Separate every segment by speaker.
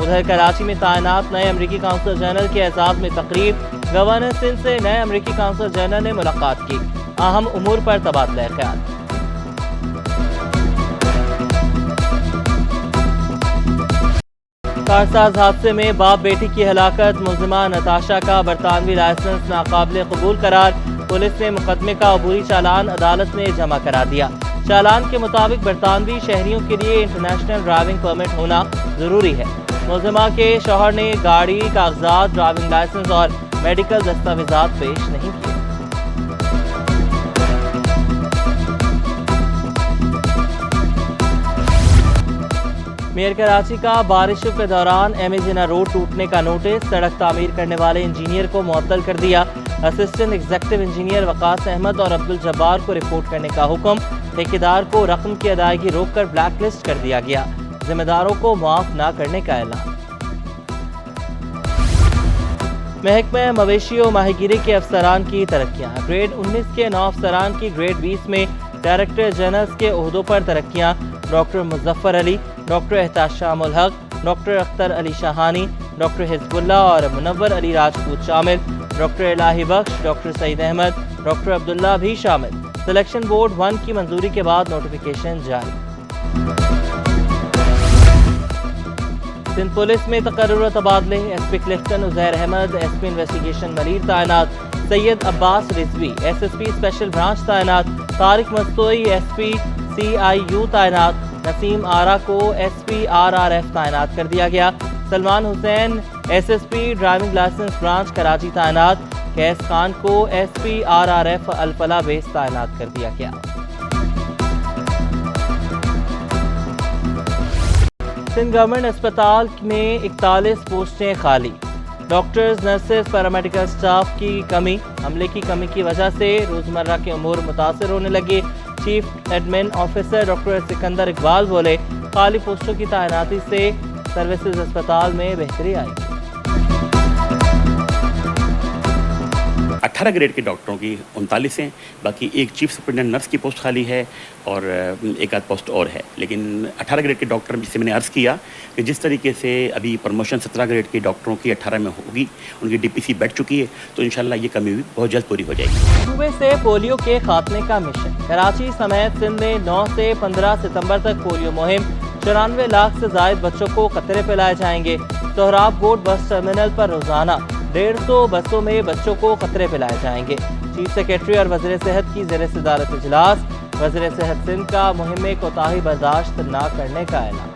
Speaker 1: ادھر کراچی میں تعینات نئے امریکی کونسل جنرل کے اعزاز میں تقریب، گورنر سندھ سے نئے امریکی کونسل جنرل نے ملاقات کی، اہم امور پر تبادلہ خیال۔ کارساز حادثے میں باپ بیٹی کی ہلاکت، ملزمہ نتاشا کا برطانوی لائسنس ناقابل قبول قرار، پولیس نے مقدمے کا عبوری چالان عدالت میں جمع کرا دیا۔ چالان کے مطابق برطانوی شہریوں کے لیے انٹرنیشنل ڈرائیونگ پرمٹ ہونا ضروری ہے۔ ملزمہ کے شوہر نے گاڑی، کاغذات، ڈرائیونگ لائسنس اور میڈیکل دستاویزات پیش نہیں کیے۔ میئر کراچی کا بارشوں کے دوران ایم جناح روڈ ٹوٹنے کا نوٹس، سڑک تعمیر کرنے والے انجینئر کو معطل کر دیا، اسسٹنٹ ایگزیکٹو انجینئر وقاص احمد اور عبدالجبار کو رپورٹ کرنے کا حکم، ٹھیکیدار کو رقم کی ادائیگی روک کر بلیک لسٹ کر دیا گیا، ذمہ داروں کو معاف نہ کرنے کا اعلان۔ محکمہ مویشی و ماہی گیری کے افسران کی ترقیاں، گریڈ 19 کے 9 افسران کی گریڈ 20 میں ڈائریکٹر جنرل کے عہدوں پر ترقیاں، ڈاکٹر مظفر علی، ڈاکٹر احتشام الحق، ڈاکٹر اختر علی شاہانی، ڈاکٹر حزب اللہ اور منور علی راجپوت شامل، ڈاکٹر الہی بخش، ڈاکٹر سعید احمد، ڈاکٹر عبداللہ بھی شامل۔ سلیکشن بورڈ 1 کی منظوری کے بعد نوٹیفیکیشن جاری۔ سندھ پولیس میں تقرر و تبادلے، S P Clifton Uzair Ahmed, S P investigation Munir تعینات، Syed Abbas Rizvi S S P special branch تعینات، Tariq Mastoi S P C I U تعینات، نسیم آرا کو S P R R F تعینات کر دیا گیا، Salman Hussain S S P driving licence branch Karachi تعینات، کیس خان کو S P R R F Alfalah base تعینات کر دیا گیا۔ سندھ گورنمنٹ اسپتال میں 41 پوسٹیں خالی، ڈاکٹرز، نرسز، پیرامیڈیکل سٹاف کی کمی، عملے کی کمی کی وجہ سے روزمرہ کے امور متاثر ہونے لگے۔ Chief admin officer doctor Sikandar Iqbal بولے، خالی پوسٹوں کی تعیناتی سے سروسز اسپتال میں بہتری آئی۔
Speaker 2: 18 گریڈ کے ڈاکٹروں کی 39 ہیں، باقی ایک چیف سپرنٹینڈنٹ نرس کی پوسٹ خالی ہے اور ایک آدھ پوسٹ اور ہے، لیکن 18 گریڈ کے ڈاکٹر جس سے میں نے عرض کیا کہ جس طریقے سے ابھی پروموشن 17 گریڈ کے ڈاکٹروں کی 18 میں ہوگی، ان کی ڈی پی سی بیٹھ چکی ہے، تو انشاءاللہ یہ کمی بھی بہت جلد پوری ہو جائے گی۔
Speaker 1: صوبے سے پولیو کے خاتمے کا مشن، کراچی سمیت سندھ میں 9 سے 15 ستمبر تک پولیو مہم، 94 لاکھ سے زائد بچوں کو قطرے پلائے جائیں گے۔ سہراب گوٹ بس ٹرمینل پر روزانہ 150 بسوں میں بچوں کو قطرے پلائے جائیں گے۔ چیف سیکریٹری اور وزیر صحت کی زیر صدارت اجلاس، وزیر صحت سندھ کا مہم میں کوتاہی برداشت نہ کرنے کا اعلان۔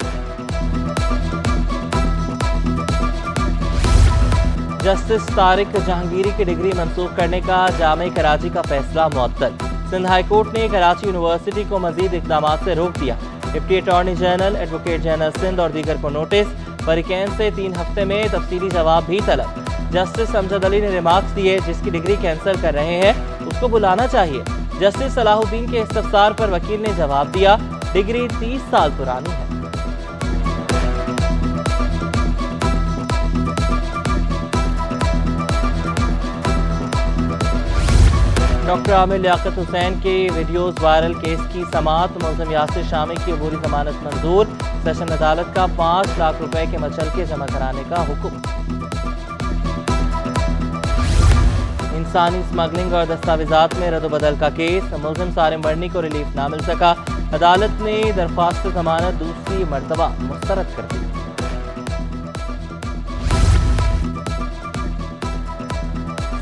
Speaker 1: جسٹس طارق جہانگیری کی ڈگری منسوخ کرنے کا جامعہ کراچی کا فیصلہ معطل، سندھ ہائی کورٹ نے کراچی یونیورسٹی کو مزید اقدامات سے روک دیا۔ Deputy attorney general, advocate general Sindh اور دیگر کو نوٹس، فریقین سے 3 ہفتے میں تفصیلی جواب بھی طلب۔ جسٹس امجد علی نے ریمارکس دیے، جس کی ڈگری کینسل کر رہے ہیں اس کو بلانا چاہیے۔ جسٹس صلاح الدین کے استفسار پر وکیل نے جواب دیا، ڈگری 30 سال پرانی ہے۔ ڈاکٹر عامر لیاقت حسین کے ویڈیوز وائرل کیس کی سماعت، ملزم یاسر شامی کی عبوری ضمانت منظور، سیشن عدالت کا 5 لاکھ روپے کے مچلکے جمع کرانے کا حکم۔ انسانی اسمگلنگ اور دستاویزات میں رد و بدل کا کیس، ملزم سارم برنی کو ریلیف نہ مل سکا، عدالت نے درخواست ضمانت دوسری مرتبہ مسترد کر دی۔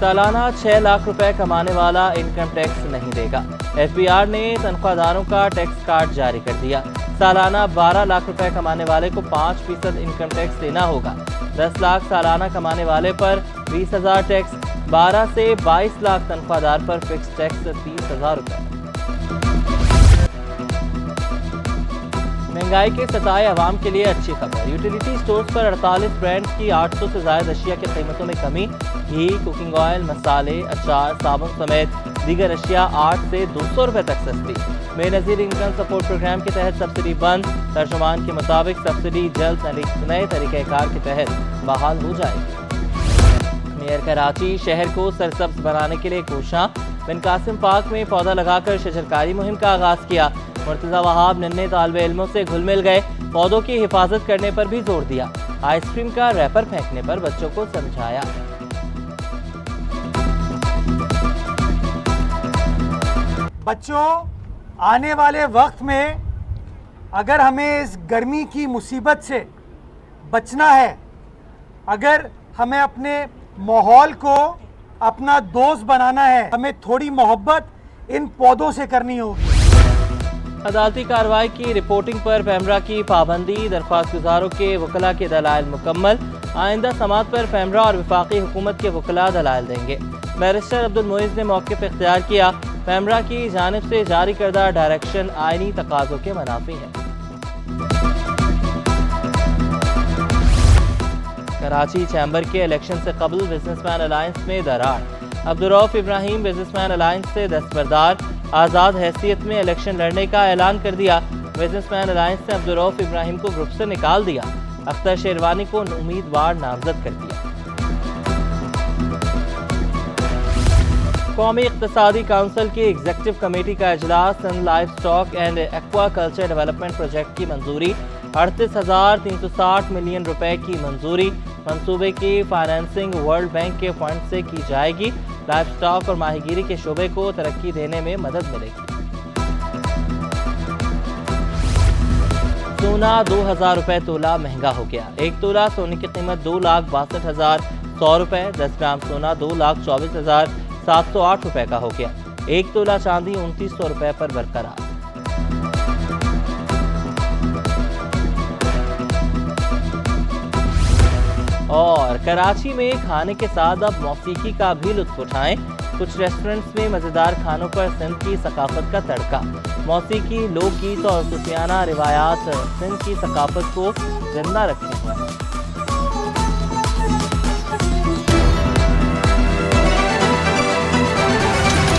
Speaker 1: سالانہ 6 لاکھ روپے کمانے والا انکم ٹیکس نہیں دے گا، ایف بی آر نے تنخواہ داروں کا ٹیکس کارڈ جاری کر دیا۔ سالانہ 12 لاکھ روپے کمانے والے کو 5% انکم ٹیکس دینا ہوگا، 10 لاکھ سالانہ کمانے والے پر 20,000 ٹیکس، 12 سے 22 لاکھ تنخواہ دار پر فکس ٹیکس 30,000 روپے۔ مہنگائی کے ستائے عوام کے لیے اچھی خبر، یوٹیلیٹی سٹورز پر 48 برانڈز کی 800 سے زائد اشیاء کی قیمتوں میں کمی، گھی، کوکنگ آئل، مسالے، اچار، صابن سمیت دیگر اشیاء 8 سے 200 روپے تک سستی۔ بے نظیر انکم سپورٹ پروگرام کے تحت سبسڈی بند، ترجمان کے مطابق سبسڈی جلد نئے طریقہ کار کے تحت بحال ہو جائے گی۔ میئر کراچی شہر کو سرسبز بنانے کے لیے کوشاں، بن قاسم پارک میں پودا لگا کر شجرکاری مہم کا آغاز کیا، مرتضی وہاب ننھے طالب علموں سے گھل مل گئے، پودوں کی حفاظت کرنے پر بھی زور دیا۔ آئس کریم کا ریپر پھینکنے پر بچوں کو سمجھایا۔
Speaker 3: بچوں، آنے والے وقت میں اگر ہمیں اس گرمی کی مصیبت سے بچنا ہے، اگر ہمیں اپنے ماحول کو اپنا دوست بنانا ہے، ہمیں تھوڑی محبت ان پودوں سے کرنی ہوگی۔
Speaker 1: عدالتی کارروائی کی رپورٹنگ پر پیمرا کی پابندی، درخواست گزاروں کے وکلاء کے دلائل مکمل، آئندہ سماعت پر پیمرا اور وفاقی حکومت کے وکلاء دلائل دیں گے۔ بیرسٹر عبدالمعز نے موقف اختیار کیا، پیمرا کی جانب سے جاری کردہ ڈائریکشن آئینی تقاضوں کے منافی ہے۔ کراچی چیمبر کے الیکشن سے قبل بزنس مین الائنس میں دراڑ، عبدالرؤف ابراہیم بزنس مین الائنس سے دستبردار، آزاد حیثیت میں الیکشن لڑنے کا اعلان کر دیا۔ بزنس مین الائنس نے عبدالرؤف ابراہیم کو گروپ سے نکال دیا، اختر شیروانی کو امیدوار نامزد کر دیا۔ قومی اقتصادی کونسل کی ایگزیکٹو کمیٹی کا اجلاس، Sindh life stock and aqua culture development project کی منظوری، 38,360 ملین روپے کی منظوری، منصوبے کی فائنانسنگ ورلڈ بینک کے فنڈ سے کی جائے گی، لائف سٹاک اور ماہی گیری کے شعبے کو ترقی دینے میں مدد ملے گی۔ سونا 2,000 روپے تولہ مہنگا ہو گیا، ایک تولہ سونے کی قیمت 2,62,100 روپے، 10 گرام سونا 2,24,708 روپے کا ہو گیا، ایک تولہ چاندی 2,900 روپے پر برقرار۔ اور کراچی میں کھانے کے ساتھ اب موسیقی کا بھی لطف اٹھائیں، کچھ ریسٹورنٹس میں مزیدار کھانوں پر سندھ کی ثقافت کا تڑکا، موسیقی، لوک گیت اور صوفیانہ روایات سندھ کی ثقافت کو زندہ رکھے ہوئے ہیں۔